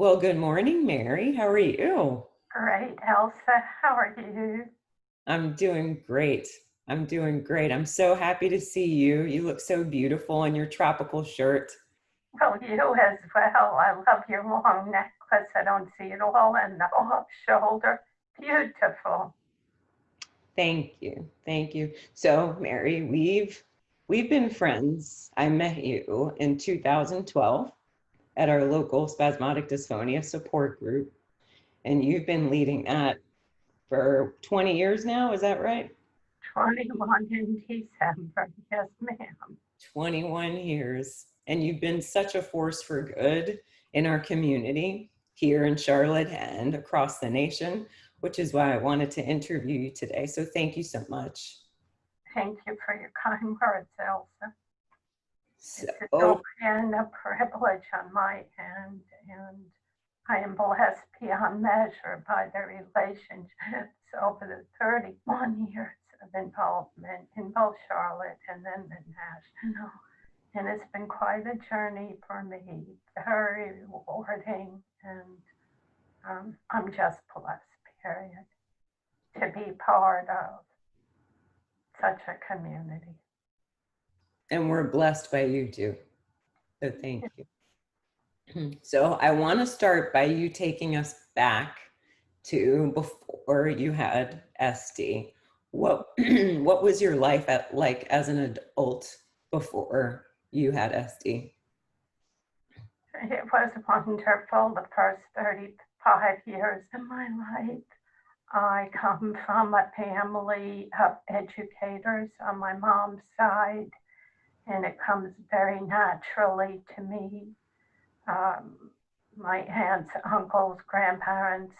Well, good morning, Mary. How are you? Great, Elsa. How are you? I'm doing great. I'm doing great. I'm so happy to see you. You look so beautiful in your tropical shirt. Well, you as well. I love your long necklace. I don't see it all and the off shoulder. Beautiful. Thank you. Thank you. So, Mary, we've been friends. I met you in 2012 at our local Spasmodic Dysphonia support group, and you've been leading that for 20 years now. Is that right? 21 in December. Yes, ma'am. 21 years. And you've been such a force for good in our community here in Charlotte and across the nation, which is why I wanted to interview you today. So thank you so much. Thank you for your kind words, Elsa. This has all So, been a privilege on my end, and I am blessed beyond measure by the relationships over the 31 years of involvement in both Charlotte and then the national. And it's been quite a journey for me, very rewarding, and I'm just blessed, period, to be part of such a community. and we're blessed by you too. So thank you. So I want to start by you taking us back to before you had SD. What what was your life like as an adult before you had SD? It was wonderful the first 35 years of my life. I come from a family of educators on my mom's side, and it comes very naturally to me. My aunts, uncles, grandparents,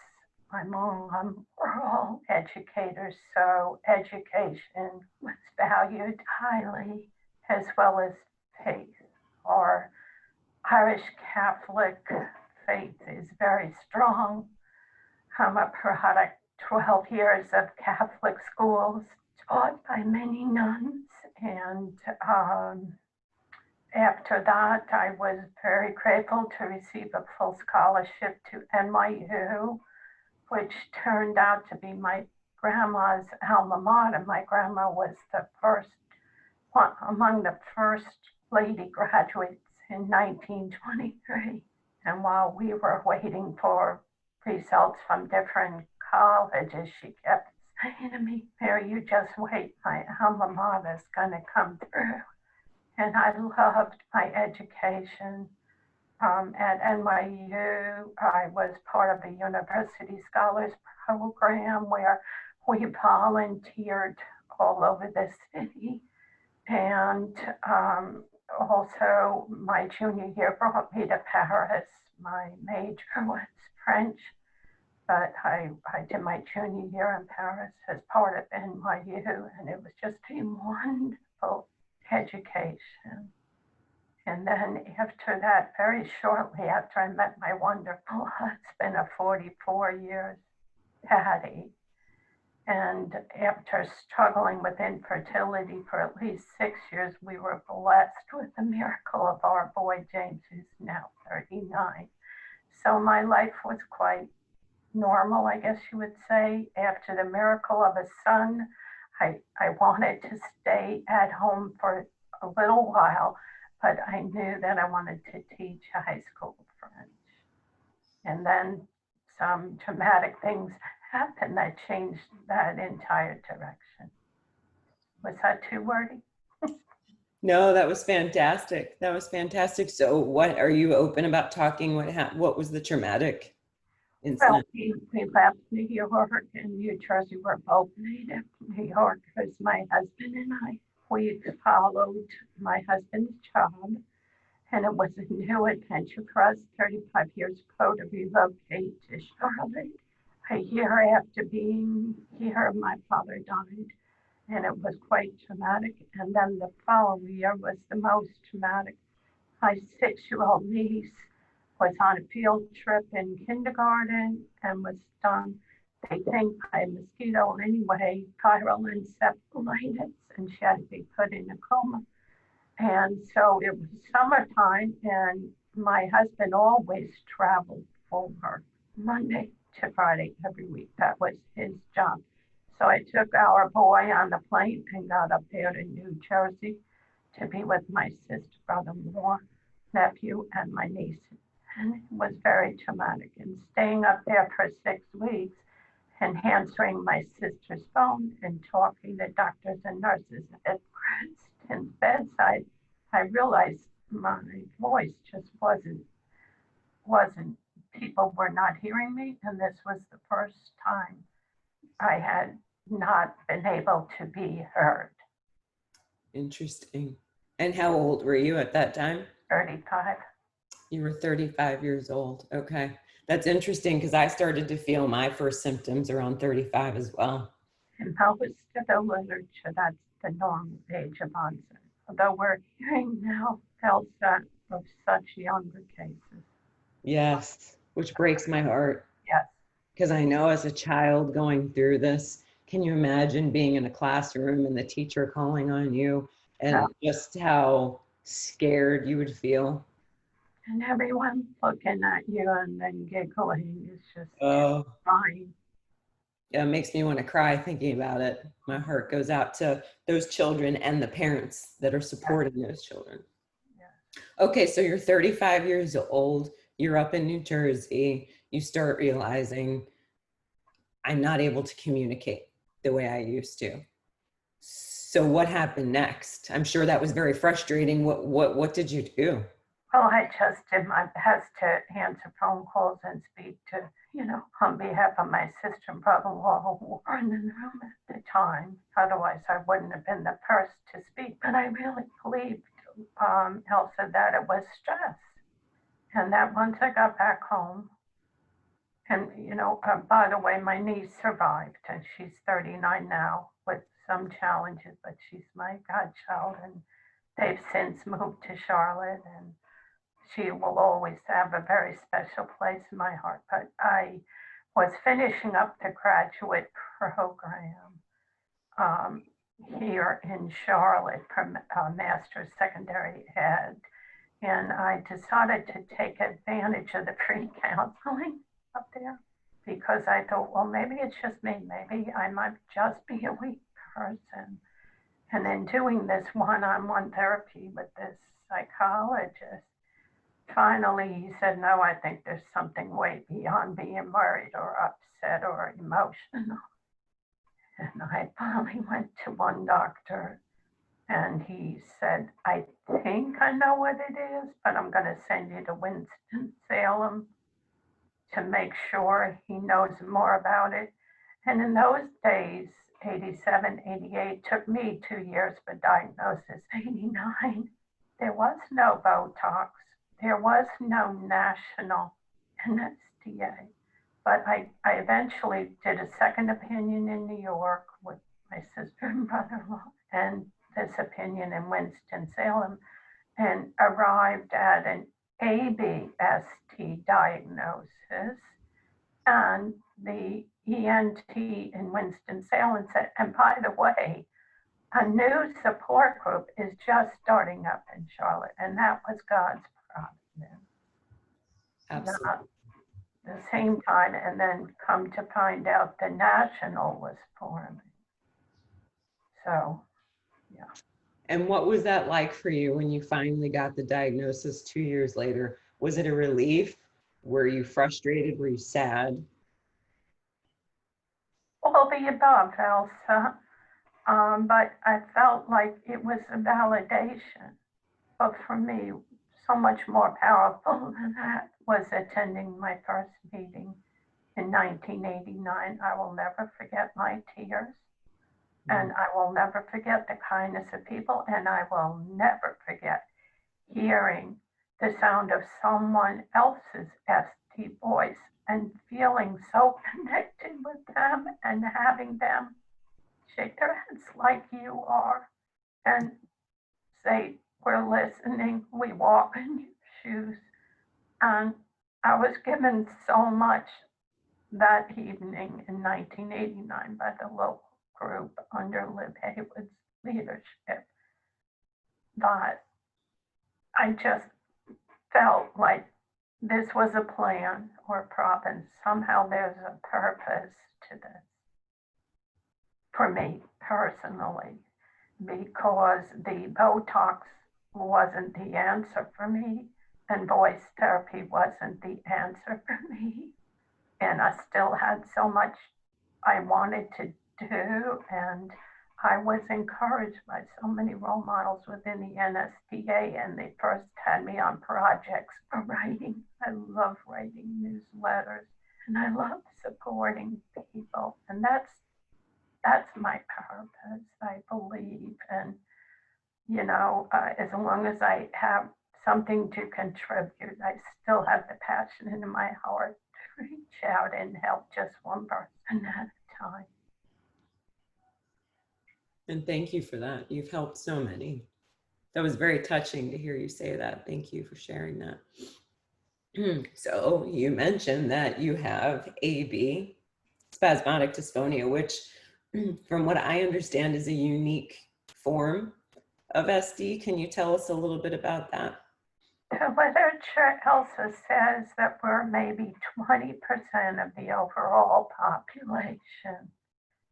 my mom were all educators, so education was valued highly, as well as faith. Our Irish Catholic faith is very strong. I'm a product 12 years of Catholic schools taught by many nuns. And after that, I was very grateful to receive a full scholarship to NYU, which turned out to be my grandma's alma mater. My grandma was the first one among the first lady graduates in 1923. And while we were waiting for results from different colleges, she kept saying to me, Mary, you just wait, my alma mater is going to come through. And I loved my education. At NYU, I was part of the University Scholars Program where we volunteered all over the city. And also, my junior year brought me to Paris. My major was French, but I did my junior year in Paris as part of NYU, and it was just a wonderful education. And then after that, very shortly after I met my wonderful husband of 44 years, Patty, and after struggling with infertility for at least 6 years, we were blessed with the miracle of our boy James, who's now 39. So my life was quite normal, I guess you would say. After the miracle of a son, I wanted to stay at home for a little while, but I knew that I wanted to teach high school French. And then some traumatic things happened that changed that entire direction. Was that too wordy? No, that was fantastic. That was fantastic. So what are you open about talking? What was the traumatic Well, incident? we left New York and New Jersey. We're both native New Yorkers, my husband and I. We followed my husband's job, and it was a new adventure for us 35 years ago to relocate to Charlotte. A year after being here, my father died, and it was quite traumatic. And then the following year was the most traumatic. My 6-year-old niece was on a field trip in kindergarten and was stung, they think, by a mosquito anyway, viral encephalitis, and she had to be put in a coma. And so it was summertime, and my husband always traveled full work, Monday to Friday every week. That was his job. So I took our boy on the plane and got up there to New Jersey to be with my sister, brother-in-law, nephew, and my niece. And it was very traumatic. And staying up there for 6 weeks and answering my sister's phone and talking to doctors and nurses at Princeton's bedside, I realized my voice just wasn't people were not hearing me, and this was the first time I had not been able to be heard. Interesting. And how old were you at that time? 35. You were 35 years old. Okay. That's interesting because I started to feel my first symptoms around 35 as well. And most of the literature, that's the normal age of onset. Although we're hearing now, Elsa, of such younger cases. Yes, which breaks my heart. Yes. Because I know as a child going through this, can you imagine being in a classroom and the teacher calling on you and just how scared you would feel? And everyone looking at you and then giggling is just fine. It makes me want to cry thinking about it. My heart goes out to those children and the parents that are supporting those children. Yeah. Okay, so you're 35 years old. You're up in New Jersey. You start realizing I'm not able to communicate the way I used to. So what happened next? I'm sure that was very frustrating. What did you do? Well, I just did my best to answer phone calls and speak to, on behalf of my sister and brother-in-law who were in the room at the time. Otherwise, I wouldn't have been the first to speak. But I really believed, Elsa, that it was stress. And that once I got back home, and, by the way, my niece survived, and she's 39 now with some challenges, but she's my godchild, and they've since moved to Charlotte, and she will always have a very special place in my heart. But I was finishing up the graduate program here in Charlotte for Master's Secondary Ed, and I decided to take advantage of the free counseling up there because I thought, well, maybe it's just me. Maybe I might just be a weak person. And in doing this one-on-one therapy with this psychologist, finally he said, no, I think there's something way beyond being worried or upset or emotional. And I finally went to one doctor and he said, I think I know what it is, but I'm going to send you to Winston-Salem to make sure he knows more about it. And in those days, 87, 88, took me 2 years for diagnosis. 89, there was no Botox. There was no national NSDA. But I eventually did a second opinion in New York with my sister and brother-in-law, and this opinion in Winston-Salem, and arrived at an ABST diagnosis. And the ENT in Winston-Salem said, and by the way, a new support group is just starting up in Charlotte, and that was God's providence. Absolutely. The same time, and then come to find out the national was forming. So, yeah. And what was that like for you when you finally got the diagnosis 2 years later? Was it a relief? Were you frustrated? Were you sad? All the above, Elsa. But I felt like it was a validation. But for me, so much more powerful than that was attending my first meeting in 1989. I will never forget my tears. And I will never forget the kindness of people. And I will never forget hearing the sound of someone else's ST voice and feeling so connected with them and having them shake their heads like you are and say, we're listening, we walk in your shoes. And I was given so much that evening in 1989 by the local group under Liv Haywood's leadership that I just felt like this was a plan or province. Somehow there's a purpose to this for me personally, because the Botox wasn't the answer for me, and voice therapy wasn't the answer for me. And I still had so much I wanted to do, and I was encouraged by so many role models within the NSDA, and they first had me on projects for writing. I love writing newsletters, and I love supporting people, and that's my purpose, I believe. And as long as I have something to contribute, I still have the passion in my heart to reach out and help just one person at a time. And thank you for that. You've helped so many. That was very touching to hear you say that. Thank you for sharing that. So you mentioned that you have AB, spasmodic dysphonia, which from what I understand is a unique form of SD. Can you tell us a little bit about that? The literature also says that we're maybe 20% of the overall population,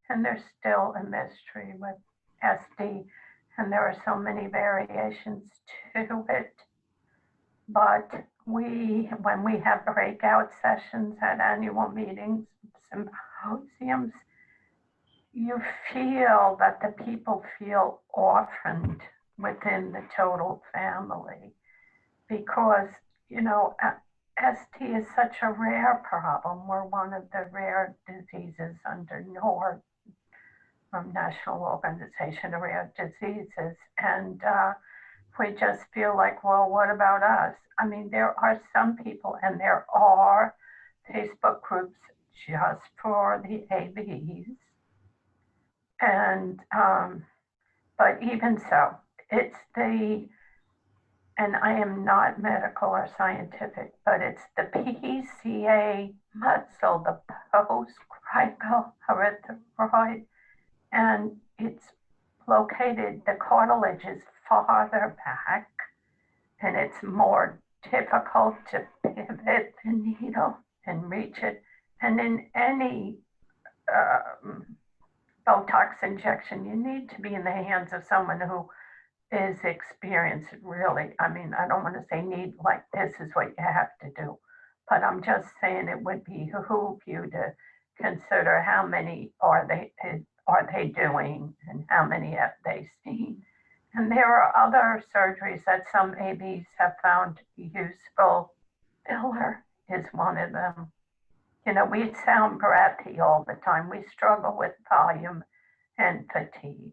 and there's still a mystery with SD, and there are so many variations to it. But when we have breakout sessions at annual meetings, symposiums, you feel that the people feel orphaned within the total family, because, ST is such a rare problem. We're one of the rare diseases under NORD, National Organization of Rare Diseases. And we just feel like, well, what about us? I mean, there are some people, and there are Facebook groups just for the ABs. And, but even so, it's and I am not medical or scientific, but it's the PCA muscle, the post-cranial erythroid, and it's located, the cartilage is farther back, and it's more difficult to pivot the needle and reach it. And in any Botox injection, you need to be in the hands of someone who is experienced, really. I mean, I don't want to say need, like this is what you have to do, but I'm just saying it would behoove you to consider how many are they doing and how many have they seen. And there are other surgeries that some ABs have found useful. Filler is one of them. We sound breathy all the time. We struggle with volume and fatigue.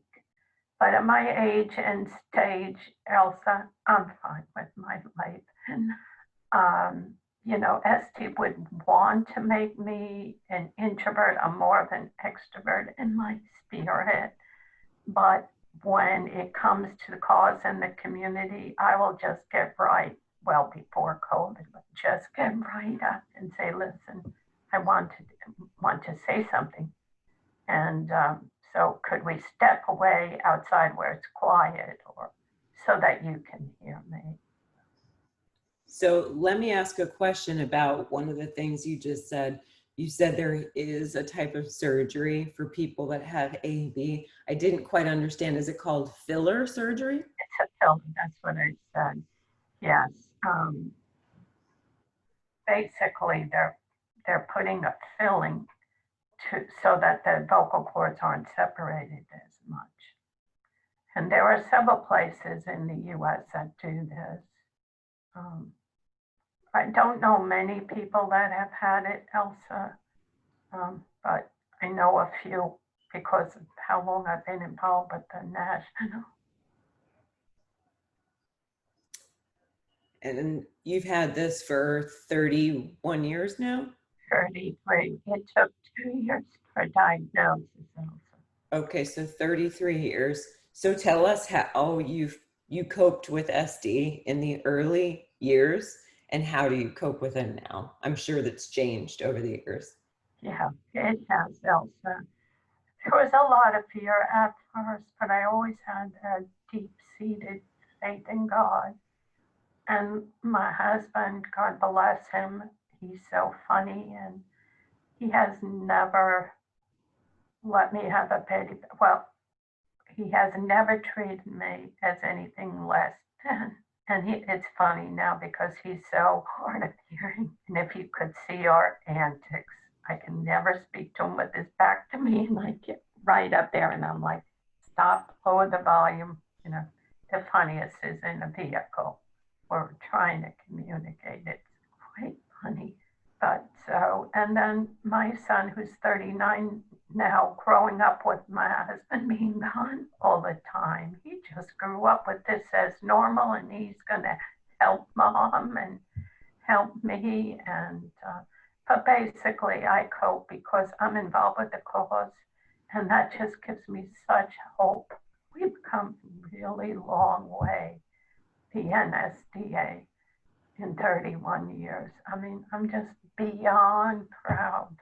But at my age and stage, Elsa, I'm fine with my life. And, ST would want to make me an introvert. I'm more of an extrovert in my spirit. But when it comes to the cause and the community, I will just get right, well, before COVID, just get right up and say, listen, I want to say something. And so could we step away outside where it's quiet, or so that you can hear me? So let me ask a question about one of the things you just said. You said there is a type of surgery for people that have AB. I didn't quite understand. Is it called filler surgery? It's a filler. That's what I said. Yes. Basically, they're putting a filling so that the vocal cords aren't separated as much. And there are several places in the US that do this. I don't know many people that have had it, Elsa, but I know a few because of how long I've been involved with the national. And you've had this for 31 years now? 33. It took 2 years for diagnosis, Elsa. Okay, so 33 years. So tell us how you coped with SD in the early years, and how do you cope with it now? I'm sure that's changed over the years. Yeah, it has, Elsa. There was a lot of fear at first, but I always had a deep-seated faith in God. And my husband, God bless him, he's so funny, and he has never let me have a pity. Well, he has never treated me as anything less than. And it's funny now because he's so hard of hearing. And if you could see our antics, I can never speak to him with his back to me. And I get right up there and I'm like, stop, lower the volume. You know, the funniest is in a vehicle. We're trying to communicate. It's quite funny. But so, and then my son, who's 39 now, growing up with my husband being gone all the time, he just grew up with this as normal, and he's going to help mom and help me. And, but basically, I cope because I'm involved with the cause, and that just gives me such hope. We've come a really long way, the NSDA, in 31 years. I mean, I'm just beyond proud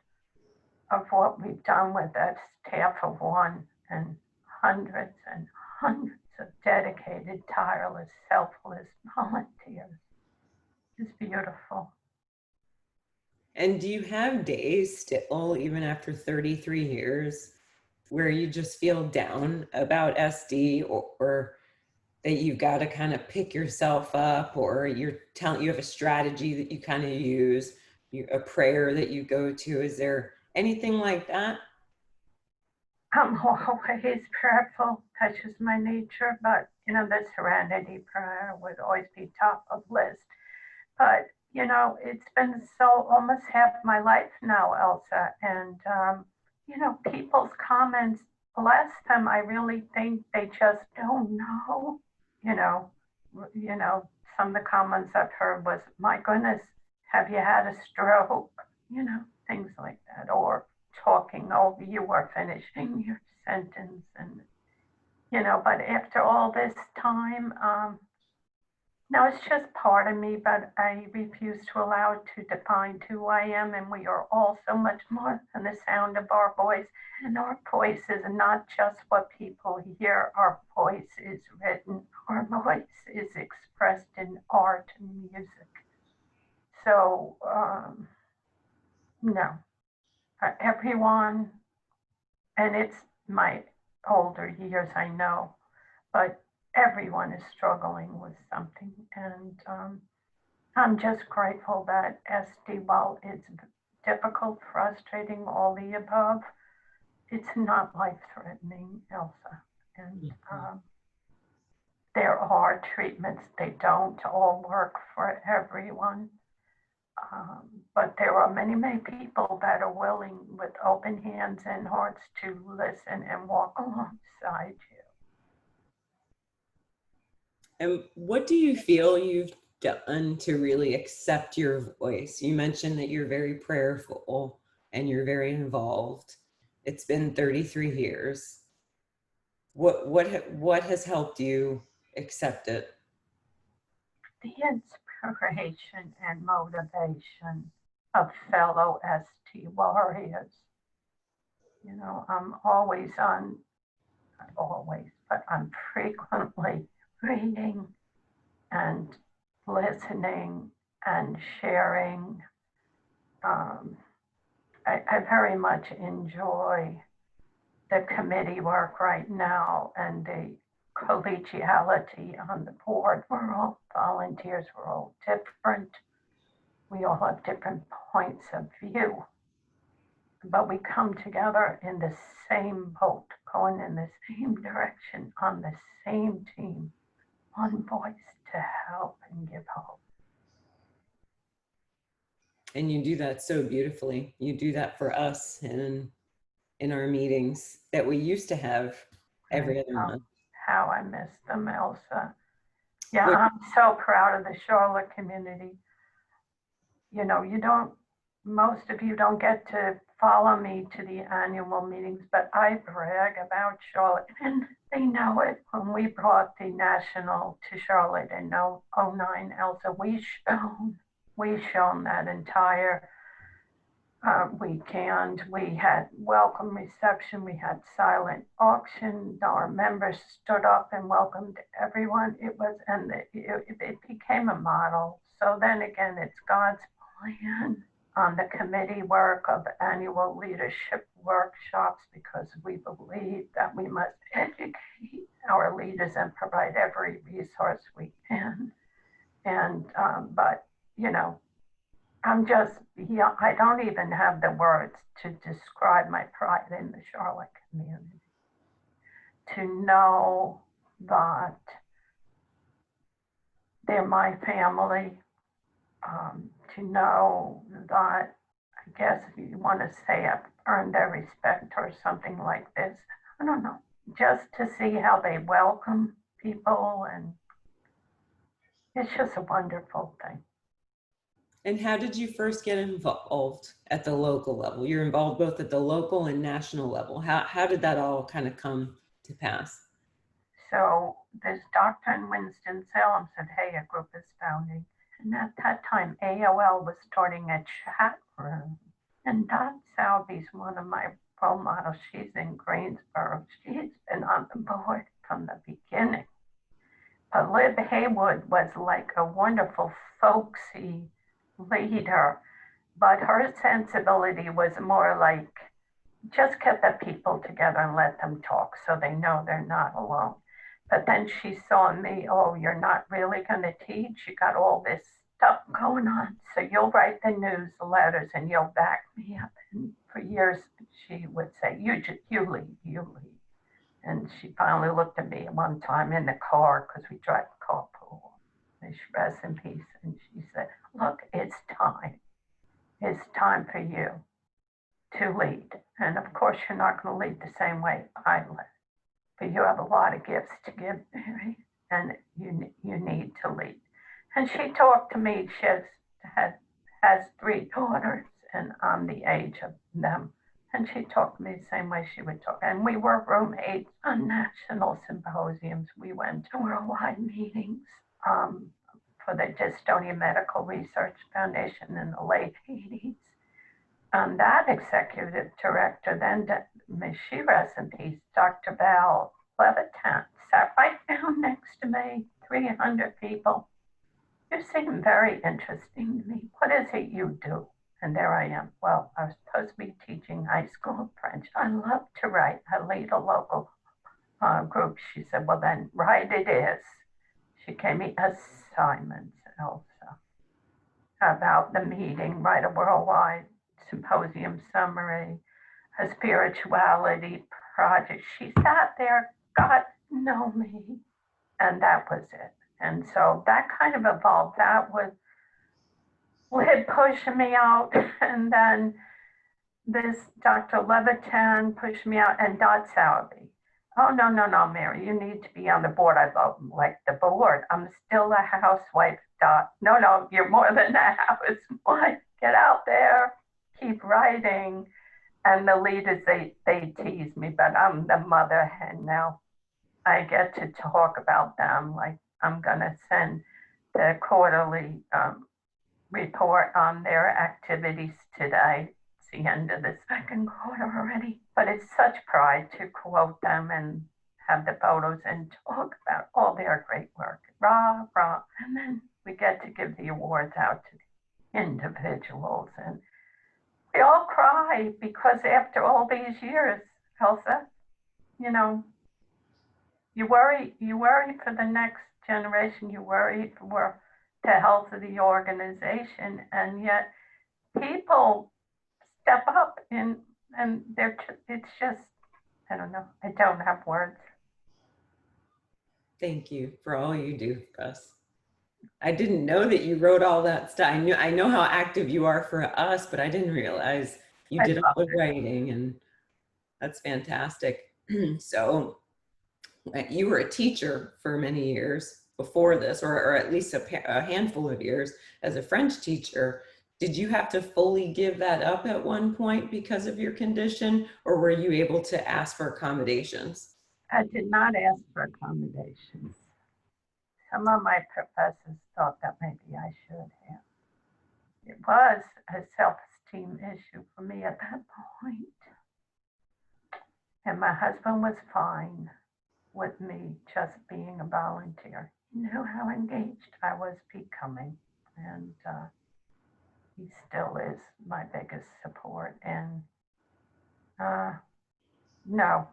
of what we've done with that staff of one and hundreds of dedicated, tireless, selfless volunteers. It's beautiful. And do you have days still, even after 33 years, where you just feel down about SD, or that you've got to kind of pick yourself up, or you have a strategy that you kind of use, a prayer that you go to? Is there anything like that? I'm always prayerful, touches my nature, but you know, the serenity prayer would always be top of list. But you know, it's been so almost half my life now, Elsa, and you know, people's comments. Bless them. I really think they just don't know. You know, you know, some of the comments I've heard was, "My goodness, have you had a stroke?" You know, things like that, or talking over you or finishing your sentence, and you know. But after all this time, no, it's just part of me, but I refuse to allow it to define who I am. And we are all so much more than the sound of our voice. And our voice is not just what people hear. Our voice is written. Our voice is expressed in art and music. So, no, everyone, and it's my older years, I know, but everyone is struggling with something. And I'm just grateful that SD, while it's difficult, frustrating, all the above, it's not life-threatening, Elsa. And there are treatments. They don't all work for everyone. But there are many, many people that are willing with open hands and hearts to listen and walk alongside you. And what do you feel you've done to really accept your voice? You mentioned that you're very prayerful and you're very involved. It's been 33 years. What has helped you accept it? The inspiration and motivation of fellow ST warriors. You know, I'm always on, not always, but I'm frequently reading and listening and sharing. I very much enjoy the committee work right now and the collegiality on the board. We're all volunteers, we're all different. We all have different points of view, but we come together in the same boat, going in the same direction, on the same team, one voice to help and give hope. And you do that so beautifully. You do that for us in our meetings that we used to have every other month. How I miss them, Elsa. Yeah, I'm so proud of the Charlotte community. You know, most of you don't get to follow me to the annual meetings, but I brag about Charlotte, and they know it. When we brought the national to Charlotte in 09, Elsa, we shown that entire weekend. We had welcome reception. We had silent auction. Our members stood up and welcomed everyone. It was, and it became a model. So then again, it's God's plan on the committee work of annual leadership workshops, because we believe that we must educate our leaders and provide every resource we can. And, but, you know, I'm just, I don't even have the words to describe my pride in the Charlotte community. To know that they're my family, to know that, I guess if you want to say I've earned their respect or something like this, I don't know, just to see how they welcome people, and it's just a wonderful thing. And how did you first get involved at the local level? You're involved both at the local and national level. How did that all kind of come to pass? So this doctor in Winston-Salem said, hey, a group is founding. And at that time, AOL was starting a chat room. And Dot Salvy's one of my role models. She's in Greensboro. She's been on the board from the beginning. But Lib Haywood was like a wonderful folksy leader, but her sensibility was more like, just get the people together and let them talk so they know they're not alone. But then she saw in me, oh, you're not really going to teach. You got all this stuff going on. So you'll write the newsletters and you'll back me up. And for years, she would say, you lead, you lead. And she finally looked at me one time in the car, because we drive carpool. May she rest in peace. And she said, look, it's time. It's time for you to lead. And of course, you're not going to lead the same way I led. But you have a lot of gifts to give, Mary, and you need to lead. And she talked to me. She has 3 daughters, and I'm the age of them. And she talked to me the same way she would talk. And we were roommates on national symposiums. We went to worldwide meetings for the Dystonia Medical Research Foundation in the late 80s. That executive director, then, may she rest in peace, Dr. Val Levitan, sat right down next to me, 300 people. You seem very interesting to me. What is it you do? And there I am. Well, I was supposed to be teaching high school French. I love to write. I lead a local group. She said, well, then write it is. She gave me assignments also about the meeting, write a worldwide symposium summary, a spirituality project. She sat there, got to know me, and that was it. And so that kind of evolved. That was Lib pushing me out, and then this Dr. Levitan pushed me out, and Dot Salby. Oh, no, Mary, you need to be on the board. I love like the board. I'm still a housewife, Dot. No, you're more than a housewife. Get out there, keep writing. And the leaders, they tease me, but I'm the mother hen now. I get to talk about them. Like, I'm going to send the quarterly report on their activities today. It's the end of the second quarter already. But it's such pride to quote them and have the photos and talk about all their great work. Rah, rah. And then we get to give the awards out to the individuals. And we all cry, because after all these years, Elsa, you know, you worry for the next generation, you worry for the health of the organization, and yet people step up and it's just, I don't know, I don't have words. Thank you for all you do for us. I didn't know that you wrote all that stuff. I know how active you are for us, but I didn't realize you did all the writing, and that's fantastic. So you were a teacher for many years before this, or at least a handful of years as a French teacher. Did you have to fully give that up at one point because of your condition, or were you able to ask for accommodations? I did not ask for accommodations. Some of my professors thought that maybe I should have. It was a self-esteem self-esteem issue for me at that point. And my husband was fine with me just being a volunteer. He knew how engaged I was becoming, and he still is my biggest support. And no,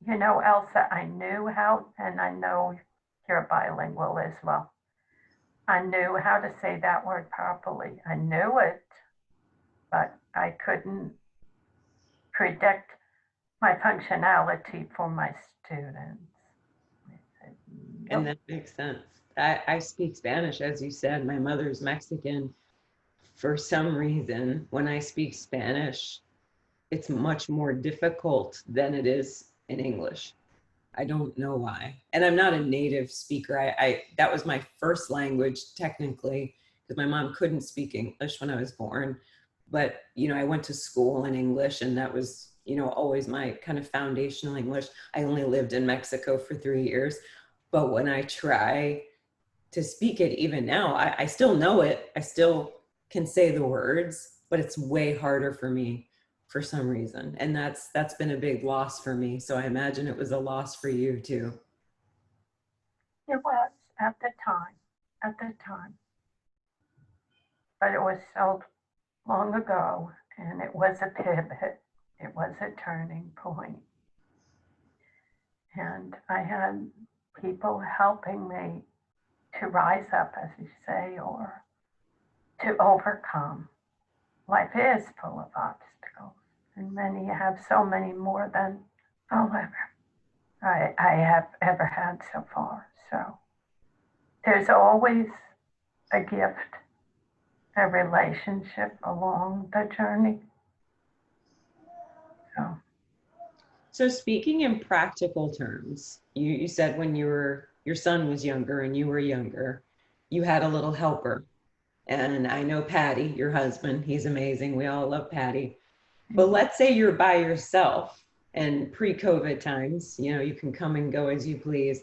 you know, Elsa, I knew how, and I know you're bilingual as well. I knew how to say that word properly. I knew it, but I couldn't predict my functionality for my students. And that makes sense. I speak Spanish, as you said. My mother's Mexican. For some reason, when I speak Spanish, it's much more difficult than it is in English. I don't know why. And I'm not a native speaker. I that was my first language technically, because my mom couldn't speak English when I was born. But, you know, I went to school in English, and that was, you know, always my kind of foundational English. I only lived in Mexico for 3 years. But when I try to speak it even now, I still know it. I still can say the words, but it's way harder for me for some reason. And that's been a big loss for me. So I imagine it was a loss for you too. It was at the time. But it was so long ago, and it was a pivot. It was a turning point. And I had people helping me to rise up, as you say, or to overcome. Life is full of obstacles, and many have so many more than I have ever had so far. So there's always a gift, a relationship along the journey. So speaking in practical terms, you said when your son was younger and you were younger, you had a little helper. And I know Patty, your husband, he's amazing. We all love Patty. But let's say you're by yourself and pre-COVID times, you know, you can come and go as you please.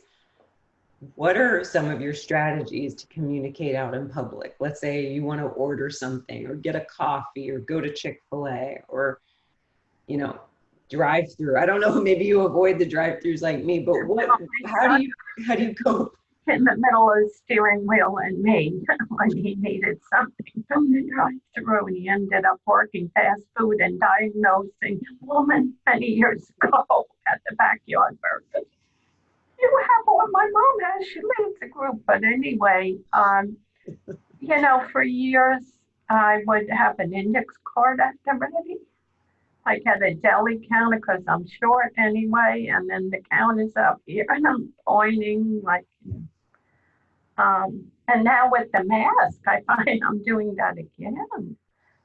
What are some of your strategies to communicate out in public? Let's say you want to order something or get a coffee or go to Chick-fil-A or, you know, drive through. I don't know, maybe you avoid the drive-throughs like me, but how do you cope? In the middle of the steering wheel and me when he needed something from the drive-through, and he ended up working fast food and diagnosing a woman many years ago at the backyard burger. You have what my mom has. She leads a group, but anyway, you know, for years I would have an index card at the ready, like at a deli counter, because I'm short anyway, and then the counter's up here, and I'm pointing like. And now with the mask, I find I'm doing that again.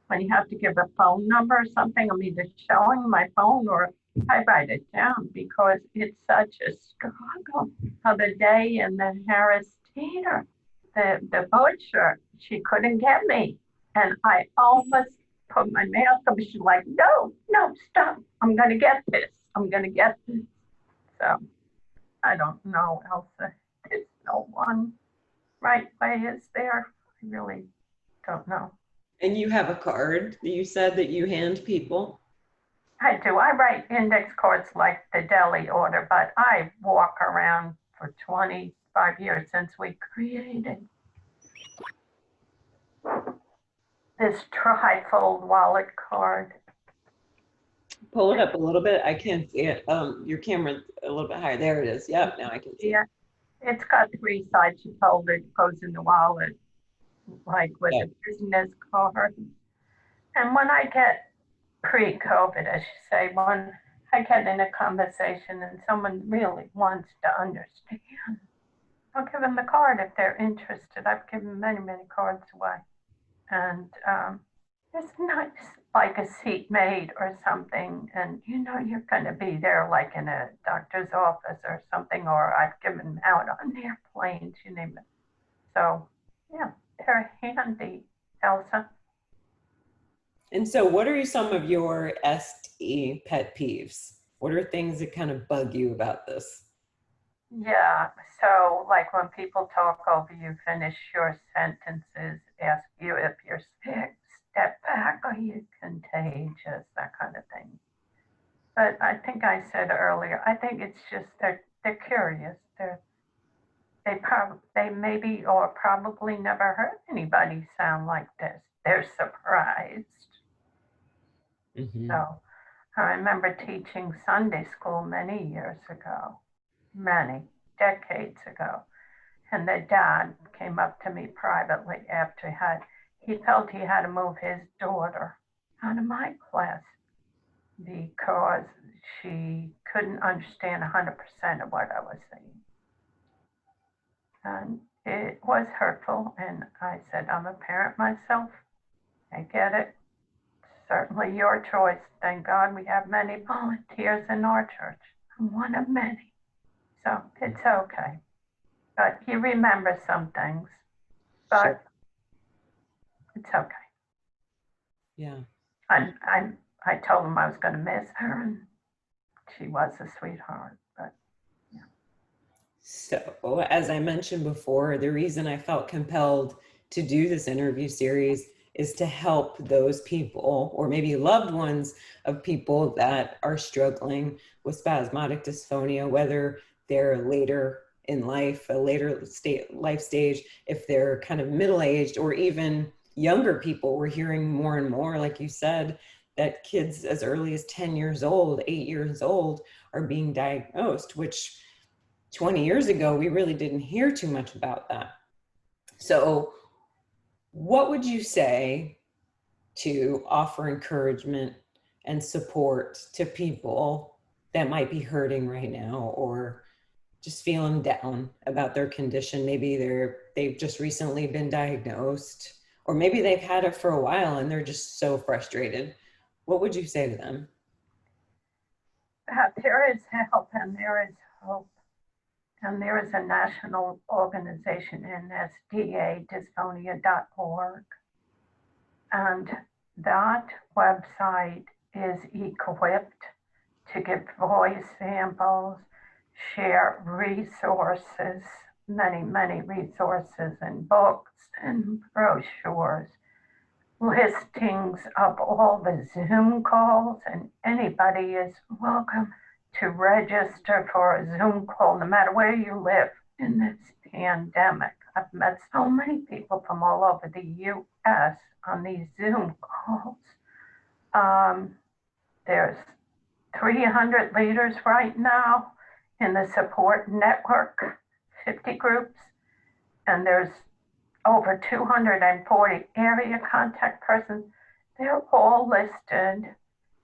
When you have to give a phone number or something, I'm either showing my phone or I write it down because it's such a struggle. The other day in the Harris Theater, the butcher, she couldn't get me. And I almost put my mask on, but she's like, no, stop. I'm going to get this. So I don't know, Elsa. There's no one right way is there. I really don't know. And you have a card that you said that you hand people? I do. I write index cards like the deli order, but I walk around for 25 years since we created this trifold wallet card. Pull it up a little bit. I can't see it. Your camera's a little bit higher. There it is. Yep, now I can see it. It's got 3 sides. You fold it, goes in the wallet, like with a business card. And when I get pre-COVID, as you say, when I get in a conversation and someone really wants to understand, I'll give them the card if they're interested. I've given many, many cards away. And it's nice, like a seat made or something, and you know you're going to be there like in a doctor's office or something, or I've given out on airplanes, you name it. So yeah, they're handy, Elsa. And so what are some of your SE pet peeves? What are things that kind of bug you about this? Yeah, so like when people talk over you, finish your sentences, ask you if you're sick, step back are you contagious? That kind of thing. But I think I said earlier, I think it's just they're curious. They maybe or probably never heard anybody sound like this. They're surprised. Mm-hmm. So I remember teaching Sunday school many years ago, many decades ago. And the dad came up to me privately after he felt he had to move his daughter out of my class because she couldn't understand 100% of what I was saying. And it was hurtful. And I said, I'm a parent myself. I get it. Certainly your choice. Thank God we have many volunteers in our church. I'm one of many. So it's okay. But he remembers some things. But Sure. it's okay. Yeah. I told him I was going to miss her, and she was a sweetheart. But yeah. So, as I mentioned before, the reason I felt compelled to do this interview series is to help those people, or maybe loved ones of people that are struggling with spasmodic dysphonia, whether they're later in life, a later life stage, if they're kind of middle-aged, or even younger people. We're hearing more and more, like you said, that kids as early as 10 years old, 8 years old, are being diagnosed, which 20 years ago, we really didn't hear too much about that. So what would you say to offer encouragement and support to people that might be hurting right now, or just feeling down about their condition? Maybe they've just recently been diagnosed, or maybe they've had it for a while and they're just so frustrated. What would you say to them? There is help and there is hope. And there is a national organization, nsdadysphonia.org. And that website is equipped to give voice samples, share resources, many, many resources and books and brochures, listings of all the Zoom calls, and anybody is welcome to register for a Zoom call no matter where you live in this pandemic. I've met so many people from all over the US on these Zoom calls. There's 300 leaders right now in the support network, 50 groups, and there's over 240 area contact persons. They're all listed,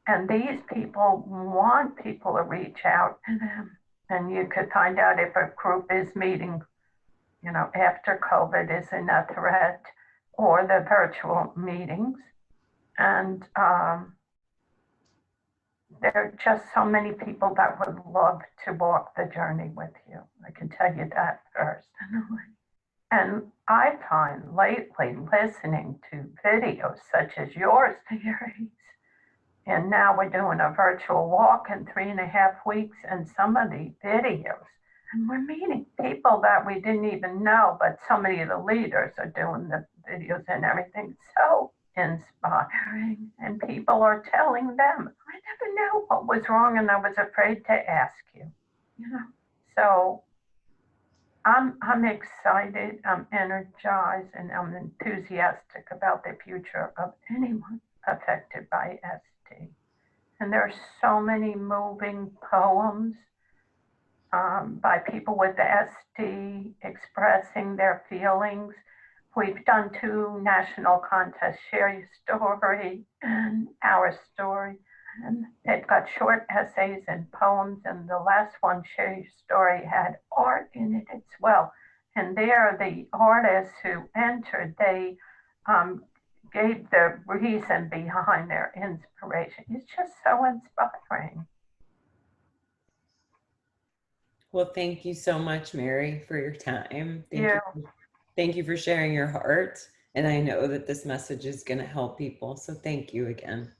and these people want people to reach out to them. And you could find out if a group is meeting, after COVID isn't a threat, or the virtual meetings. And there are just so many people that would love to walk the journey with you. I can tell you that first. And I find lately listening to videos such as yours, series, and now we're doing a virtual walk in 3.5 weeks, and some of the videos, and we're meeting people that we didn't even know, but so many of the leaders are doing the videos and everything. So inspiring, and people are telling them, I never knew what was wrong and I was afraid to ask you. So I'm excited, I'm energized, and I'm enthusiastic about the future of anyone affected by ST. And there are so many moving poems by people with ST expressing their feelings. We've done 2 national contests, Share Your Story and Our Story. And they've got short essays and poems, and the last one, Share Your Story, had art in it as well. And there, the artists who entered, they gave the reason behind their inspiration. It's just so inspiring. Well, thank you so much, Mary, for your time. Yeah. Thank you for sharing your heart. And I know that this message is going to help people. So thank you again.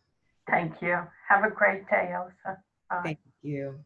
Thank you. Have a great day, Elsa. Bye. Thank you.